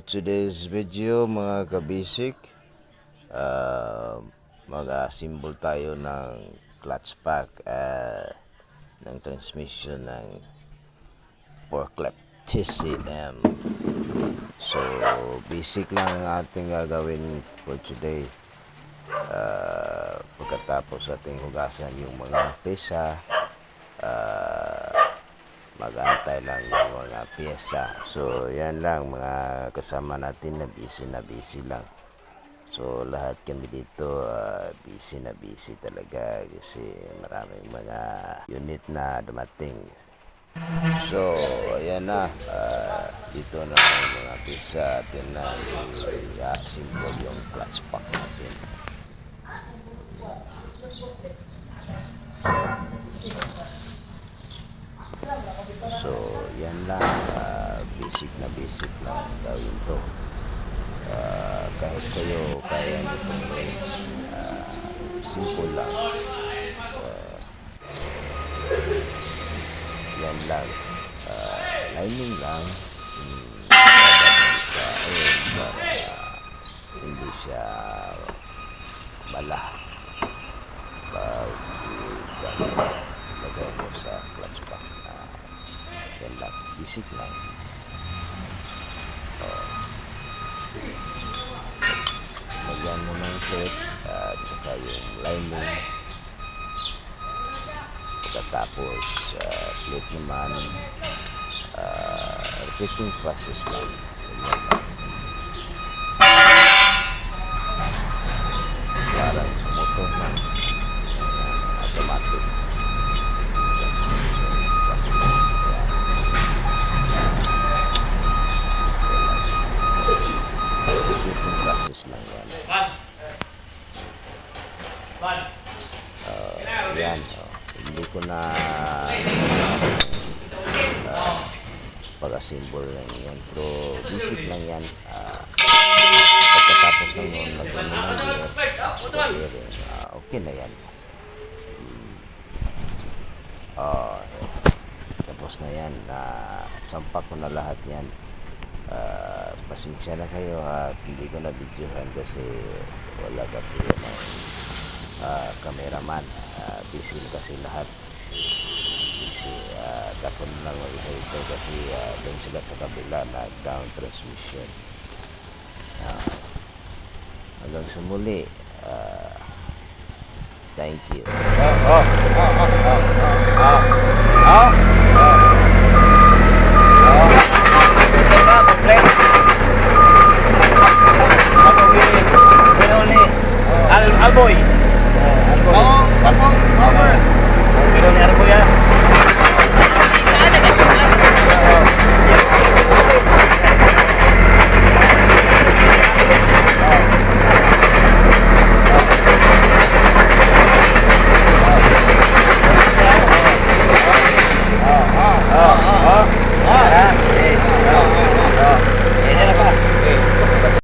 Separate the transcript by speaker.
Speaker 1: today's video mga kabisik, mag-assemble tayo ng clutch pack ng transmission ng forklift TCM. So basic lang ang ating gagawin for today. Pagkatapos ating hugasan yung mga pesa, mag-antay lang ng mga pyesa. So yan lang mga kasama natin na busy lang. So lahat kami dito busy talaga kasi maraming mga unit na dumating. So ayan na, dito na ang mga pyesa atin na i-assemble yung clutch pack natin. So yan lang, basic lang gawin to. Kahit kayo kaya nyo simple lang. Yan lang, lining lang sa ayon para hindi siya malah pag lagay mo sa clutch pack. Yan lang, basic lang. Lagyan mo ng tape at saka yung lining. Pagkatapos plate naman, repeating process lang. Yan lang. Parang sa motor na automatic transmission, clutch pack. Itong process lang yan. Yan, hindi ko na pag-assemble lang yan, pero basic lang yan. Pagkatapos lang yun, lagyan mo ng gear, okay na yan. Tapos na yan, sampak ko na lahat yan. Pasensya na kayo at hindi ko na videohan kasi wala kasi cameraman. Busy kasi lahat, busy. Tapos na lang mag-isa ito kasi doon sila sa kabila na down transmission. Hanggang sa muli, thank you.
Speaker 2: Alboy.